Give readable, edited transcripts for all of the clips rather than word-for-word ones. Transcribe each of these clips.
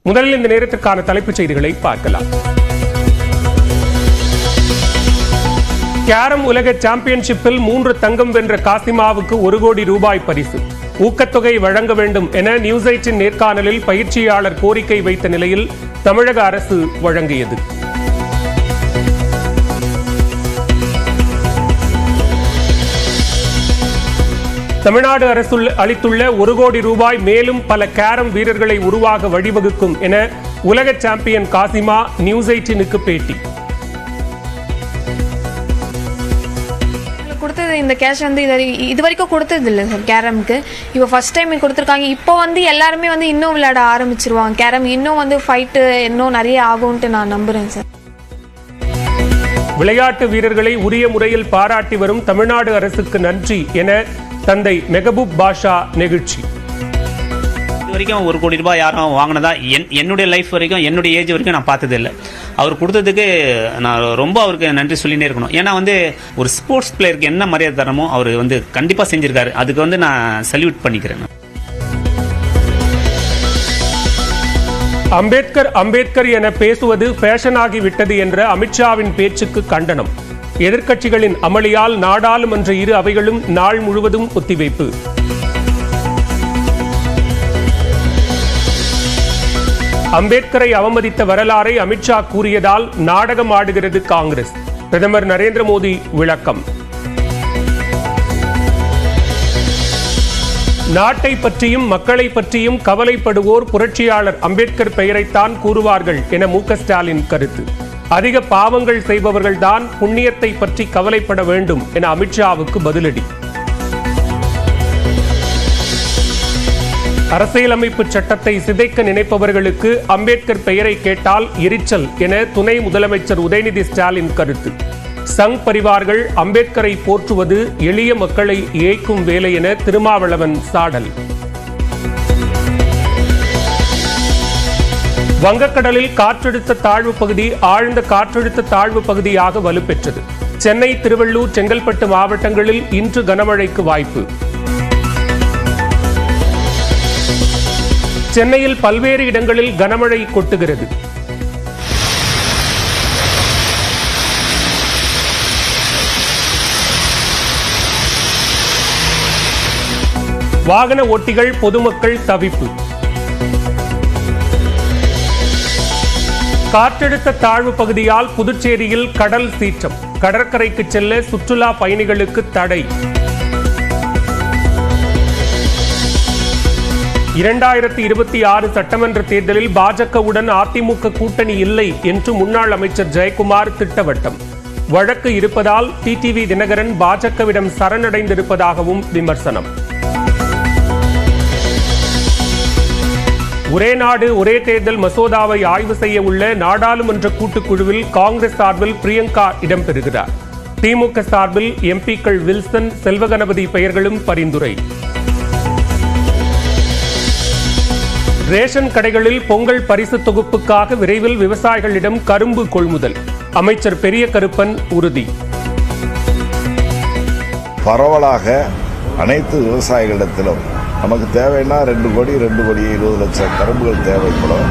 முதலில் இந்த நேரத்திற்கான தலைப்புச் செய்திகளை பார்க்கலாம். கேரம் உலக சாம்பியன்ஷிப்பில் 3 தங்கம் வென்ற காசிமாவுக்கு 1 கோடி ரூபாய் பரிசு. ஊக்கத்தொகை வழங்க வேண்டும் என நியூஸ் 8 நேர்காணலில் பயிற்சியாளர் கோரிக்கை வைத்த நிலையில் தமிழக அரசு வழங்கியது. தமிழ்நாடு அரசு அளித்துள்ள 1 கோடி ரூபாய் மேலும் பல கேரம் வீரர்களை உருவாக வழிவகுக்கும் என உலக சாம்பியன் காசிமா நியூஸ் 8க்கு பேட்டி. கொடுத்தது இந்த கேஷ் இது வரைக்கும் கொடுத்தது இல்லை சார் கேரமுக்கு. இப்போ ஃபர்ஸ்ட் டைம் கொடுத்துருக்காங்க. இப்போ எல்லாருமே இன்னும் விளையாட ஆரம்பிச்சிருவாங்க கேரம். இன்னும் ஃபைட்டு இன்னும் நிறைய ஆகும்ட்டு நான் நம்புறேன் சார். விளையாட்டு வீரர்களை உரிய முறையில் பாராட்டி வரும் தமிழ்நாடு அரசுக்கு நன்றி என தந்தை மெகபூப் பாஷா நெகிழ்ச்சி. இது வரைக்கும் 1 கோடி ரூபாய் யாரும் வாங்கினதா என்னுடைய லைஃப் வரைக்கும், என்னுடைய ஏஜ் வரைக்கும் நான் பார்த்தது இல்லை. அவர் கொடுத்ததுக்கு நான் ரொம்ப அவருக்கு நன்றி சொல்லினே இருக்கணும். ஏன்னா ஒரு ஸ்போர்ட்ஸ் பிளேயருக்கு என்ன மரியாதை தரமோ அவர் கண்டிப்பாக செஞ்சிருக்காரு. அதுக்கு நான் சல்யூட் பண்ணிக்கிறேன். அம்பேத்கர் அம்பேத்கர் என பேசுவது ஃபேஷன் ஆகிவிட்டது என்ற அமித்ஷாவின் பேச்சுக்கு கண்டனம். எதிர்க்கட்சிகளின் அமளியால் நாடாளுமன்ற இரு அவைகளும் நாள் முழுவதும் ஒத்திவைப்பு. அம்பேத்கரை அவமதித்த வரலாறை அமித்ஷா கூறியதால் நாடகம் ஆடுகிறது காங்கிரஸ். பிரதமர் நரேந்திர மோடி விளக்கம். நாட்டை பற்றியும் மக்களை பற்றியும் கவலைப்படுவோர் புரட்சியாளர் அம்பேத்கர் பெயரைத்தான் கூறுவார்கள் என மு.க. ஸ்டாலின் கருத்து. அதிக பாவங்கள் செய்பவர்கள்தான் புண்ணியத்தை பற்றி கவலைப்பட வேண்டும் என அமித்ஷாவுக்கு பதிலடி. அரசியலமைப்பு சட்டத்தை சிதைக்க நினைப்பவர்களுக்கு அம்பேத்கர் பெயரை கேட்டால் எரிச்சல் என துணை முதலமைச்சர் உதயநிதி ஸ்டாலின் கருத்து. சங் பரிவார்கள் அம்பேத்கரை போற்றுவது எளிய மக்களை ஏய்க்கும் வேலை என திருமாவளவன் சாடல். வங்கக்கடலில் காற்றழுத்த தாழ்வு பகுதி ஆழ்ந்த காற்றழுத்த தாழ்வு பகுதியாக வலுப்பெற்றது. சென்னை, திருவள்ளூர், செங்கல்பட்டு மாவட்டங்களில் இன்று கனமழைக்கு வாய்ப்பு. சென்னையில் பல்வேறு இடங்களில் கனமழை கொட்டுகிறது. வாகன ஓட்டிகள், பொதுமக்கள் தவிப்பு. காற்றழுத்த தாழ்வு பகுதியால் புதுச்சேரியில் கடல் சீற்றம். கடற்கரைக்கு செல்ல சுற்றுலா பயணிகளுக்கு தடை. 2026 சட்டமன்ற தேர்தலில் பாஜகவுடன் அதிமுக கூட்டணி இல்லை என்று முன்னாள் அமைச்சர் ஜெயக்குமார் திட்டவட்டம். வழக்கு இருப்பதால் டிடிவி தினகரன் பாஜகவிடம் சரணடைந்திருப்பதாகவும் விமர்சனம். ஒரே நாடு ஒரே தேர்தல் மசோதாவை ஆய்வு செய்ய உள்ள நாடாளுமன்ற கூட்டுக்குழுவில் காங்கிரஸ் சார்பில் பிரியங்கா இடம்பெறுகிறார். திமுக சார்பில் எம்பிக்கள் வில்சன், செல்வகணபதி பெயர்களும் பரிந்துரை. ரேஷன் கடைகளில் பொங்கல் பரிசு தொகுப்புக்காக விரைவில் விவசாயிகளிடம் கரும்பு கொள்முதல். அமைச்சர் பெரிய கருப்பன் உறுதி. பரவலாக அனைத்து விவசாயிகளிடத்திலும் நமக்கு தேவைன்னா 2 கோடி 20 லட்சம் கரும்புகள் தேவைப்படும்.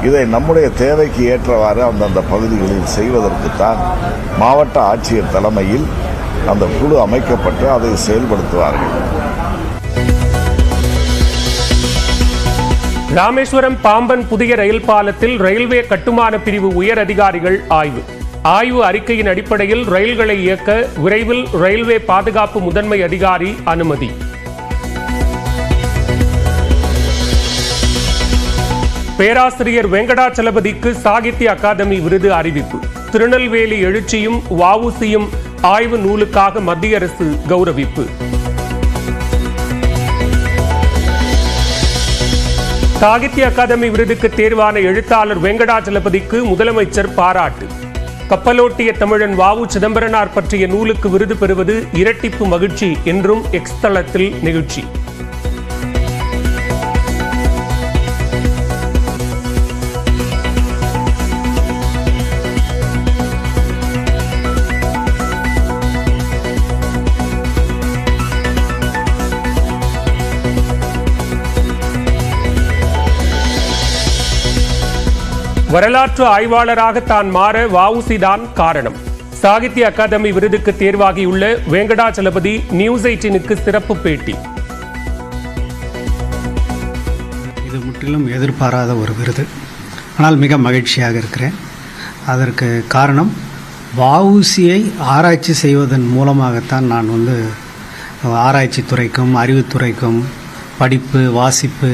இதை நம்முடைய தேவைக்கு ஏற்றவாறு அந்தந்த பகுதிகளில் செய்வதற்குத்தான் மாவட்ட ஆட்சியர் தலைமையில் அந்த குழு அமைக்கப்பட்டு அதை செயல்படுத்துவார்கள். ராமேஸ்வரம் பாம்பன் புதிய ரயில் பாலத்தில் ரயில்வே கட்டுமான பிரிவு உயர் அதிகாரிகள் ஆய்வு. ஆய்வு அறிக்கையின் அடிப்படையில் ரயில்களை இயக்க விரைவில் ரயில்வே பாதுகாப்பு முதன்மை அதிகாரி அனுமதி. பேராசிரியர் வெங்கடாச்சலபதிக்கு சாகித்ய அகாதமி விருது அறிவிப்பு. திருநெல்வேலி எழுச்சியும் வஉசியும் ஆய்வு நூலுக்காக மத்திய அரசு கௌரவிப்பு. சாகித்ய அகாதமி விருதுக்கு தேர்வான எழுத்தாளர் வெங்கடாச்சலபதிக்கு முதலமைச்சர் பாராட்டு. கப்பலோட்டிய தமிழன் வஉ சிதம்பரனார் பற்றிய நூலுக்கு விருது பெறுவது இரட்டிப்பு மகிழ்ச்சி என்றும் எக்ஸ் தளத்தில் நிகழ்ச்சி. வரலாற்று ஆய்வாளராக தான் மாற வஉசி தான் காரணம். சாகித்ய அகாதமி விருதுக்கு தேர்வாகியுள்ள வெங்கடாச்சலபதி நியூஸ் 18க்கு சிறப்பு பேட்டி. இது முற்றிலும் எதிர்பாராத ஒரு விருது, ஆனால் மிக மகிழ்ச்சியாக இருக்கிறேன். அதற்கு காரணம் வஉசியை ஆராய்ச்சி செய்வதன் மூலமாகத்தான் நான் ஆராய்ச்சி துறைக்கும் அறிவுத்துறைக்கும் படிப்பு வாசிப்பு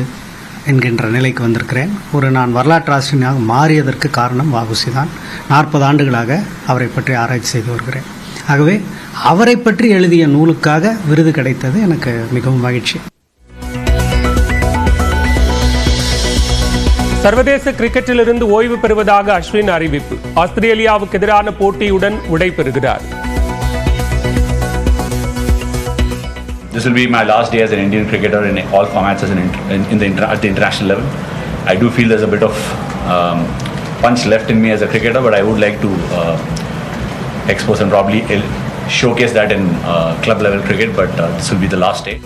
என்கின்ற நிலைக்கு வந்திருக்கிறேன். நான் வரலாற்று ஆசிரியராக மாறியதற்கு காரணம் வஉசி தான். 40 ஆண்டுகளாக அவரை பற்றி ஆராய்ச்சி செய்து வருகிறேன். ஆகவே அவரை பற்றி எழுதிய நூலுக்காக விருது கிடைத்தது எனக்கு மிகவும் மகிழ்ச்சி. சர்வதேச கிரிக்கெட்டிலிருந்து ஓய்வு பெறுவதாக அஸ்வின் அறிவிப்பு. ஆஸ்திரேலியாவுக்கு எதிரான போட்டியுடன் விடைபெறுகிறார். This will be my last day as an Indian cricketer in all formats at the international level. I do feel there's a bit of punch left in me as a cricketer, but I would like to expose and probably showcase that in club level cricket, but this will be the last day.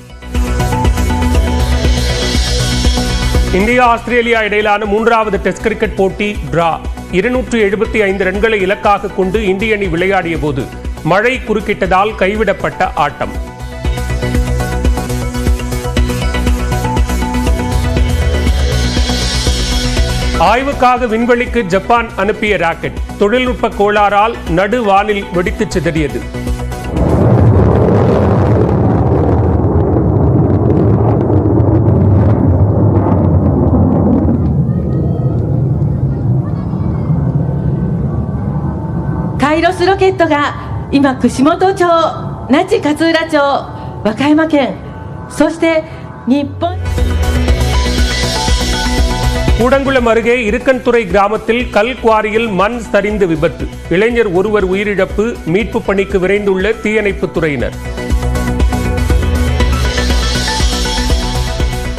India Australia இடையிலான 3வது test cricket போட்டி draw. 275 ரன்களை இலக்காக கொண்டு இந்திய அணி விளையாடிய போது மழை குறுக்கிட்டதால் கைவிடப்பட்ட ஆட்டம். ஆய்வுக்காக விண்வெளிக்கு ஜப்பான் அனுப்பிய ராக்கெட் தொழில்நுட்ப கோளாறால் நடு வானில் வெடித்து சிதறியது.カイロスロケットが今串本町、那智勝浦町、和歌山県、そして日本。கூடங்குளம் அருகே இருக்கன்துறை கிராமத்தில் கல் குவாரியில் மண் சரிந்து விபத்து. இளைஞர் ஒருவர் உயிரிழப்பு. மீட்பு பணிக்கு விரைந்துள்ள தீயணைப்புத் துறையினர்.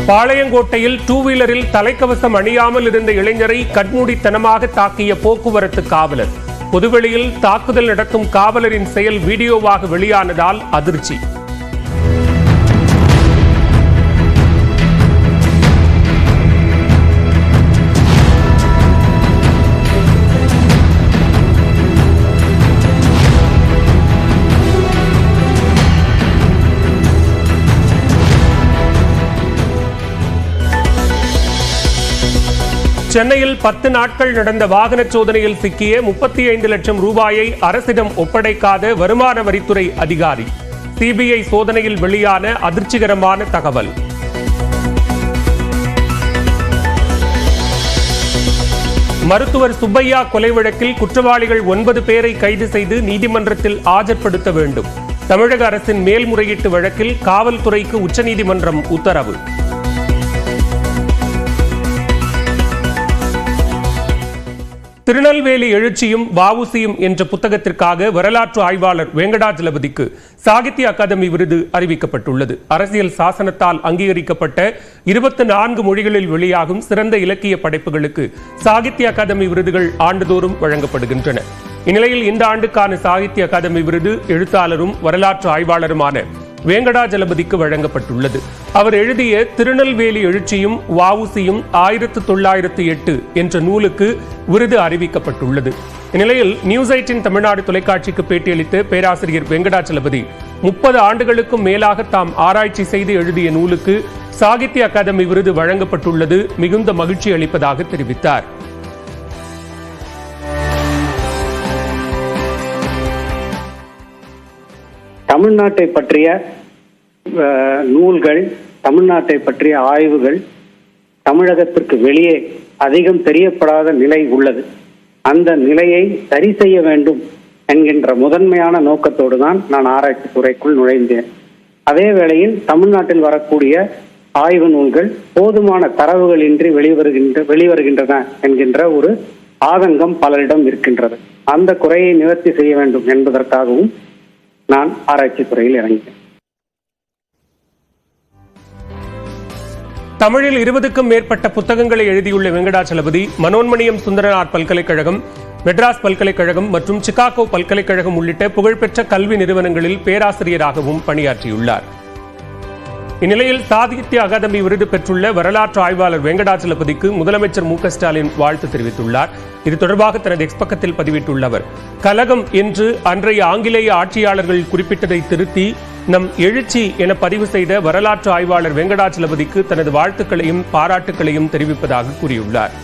பாளையங்கோட்டையில் 2 வீலரில் தலைக்கவசம் அணியாமல் இருந்த இளைஞரை கண்மூடித்தனமாக தாக்கிய போக்குவரத்து காவலர். பொதுவெளியில் தாக்குதல் நடத்தும் காவலரின் செயல் வீடியோவாக வெளியானதால் அதிர்ச்சி. சென்னையில் 10 நாட்கள் நடந்த வாகன சோதனையில் சிக்கிய 35 லட்சம் ரூபாயை அரசிடம் ஒப்படைக்காத வருமான வரித்துறை அதிகாரி. சிபிஐ சோதனையில் வெளியான அதிர்ச்சிகரமான தகவல். மருத்துவர் சுப்பையா கொலை வழக்கில் குற்றவாளிகள் 9 பேரை கைது செய்து நீதிமன்றத்தில் ஆஜர்படுத்த வேண்டும். தமிழக அரசின் மேல்முறையீட்டு வழக்கில் காவல்துறைக்கு உச்சநீதிமன்றம் உத்தரவு. திருநெல்வேலி எழுச்சியும் வஉசியும் என்ற புத்தகத்திற்காக வரலாற்று ஆய்வாளர் வெங்கடாச்சலபதிக்கு சாகித்ய அகாதமி விருது அறிவிக்கப்பட்டுள்ளது. அரசியல் சாசனத்தால் அங்கீகரிக்கப்பட்ட 24 மொழிகளில் வெளியாகும் சிறந்த இலக்கிய படைப்புகளுக்கு சாகித்ய அகாதமி விருதுகள் ஆண்டுதோறும் வழங்கப்படுகின்றன. இந்நிலையில் இந்த ஆண்டுக்கான சாகித்ய அகாதமி விருது எழுத்தாளரும் வரலாற்று ஆய்வாளருமான வெங்கடாச்சலபதிக்கு வழங்கப்பட்டுள்ளது. அவர் எழுதிய திருநெல்வேலி எழுச்சியும் வஉசியும் 1908 என்ற நூலுக்கு விருது அறிவிக்கப்பட்டுள்ளது. இந்நிலையில் நியூஸ் 18 தமிழ்நாடு தொலைக்காட்சிக்கு பேட்டியளித்த பேராசிரியர் வெங்கடாச்சலபதி 30 ஆண்டுகளுக்கும் மேலாக தாம் ஆராய்ச்சி செய்து எழுதிய நூலுக்கு சாகித்ய அகாதமி விருது வழங்கப்பட்டுள்ளது மிகுந்த மகிழ்ச்சி அளிப்பதாக தெரிவித்தார். தமிழ்நாட்டை பற்றிய நூல்கள், தமிழ்நாட்டை பற்றிய ஆய்வுகள் தமிழகத்திற்கு வெளியே அதிகம் தெரியப்படாத நிலை உள்ளது. அந்த நிலையை சரி செய்ய வேண்டும் என்கின்ற முதன்மையான நோக்கத்தோடு தான் நான் ஆராய்ச்சி துறைக்குள் நுழைந்தேன். அதே வேளையில் தமிழ்நாட்டில் வரக்கூடிய ஆய்வு நூல்கள் போதுமான தரவுகளின்றி வெளிவருகின்றன என்கின்ற ஒரு ஆதங்கம் பலரிடம் இருக்கின்றது. அந்த குறையை நிவர்த்தி செய்ய வேண்டும் என்பதற்காகவும் நான் ஆராய்ச்சி துறையில் இறங்கினேன். தமிழில் 20க்கும் மேற்பட்ட புத்தகங்களை எழுதியுள்ள வெங்கடாச்சலபதி மனோன்மணியம் சுந்தரனார் பல்கலைக்கழகம், மெட்ராஸ் பல்கலைக்கழகம் மற்றும் சிகாகோ பல்கலைக்கழகம் உள்ளிட்ட புகழ்பெற்ற கல்வி நிறுவனங்களில் பேராசிரியராகவும் பணியாற்றியுள்ளார். இந்நிலையில் சாகித்ய அகாதமி விருது பெற்றுள்ள வரலாற்று ஆய்வாளர் வெங்கடாச்சலபதிக்கு முதலமைச்சர் மு க ஸ்டாலின் வாழ்த்து தெரிவித்துள்ளார். இது தொடர்பாக தனது எக்ஸ் பக்கத்தில் பதிவிட்டுள்ள அவர், கலகம் என்று அன்றைய ஆங்கிலேய ஆட்சியாளர்கள் குறிப்பிட்டதை திருத்தி நம் எழுச்சி என பதிவு செய்த வரலாற்று ஆய்வாளர் வெங்கடாச்சலபதிக்கு தனது வாழ்த்துக்களையும் பாராட்டுக்களையும் தெரிவிப்பதாக கூறியுள்ளார்.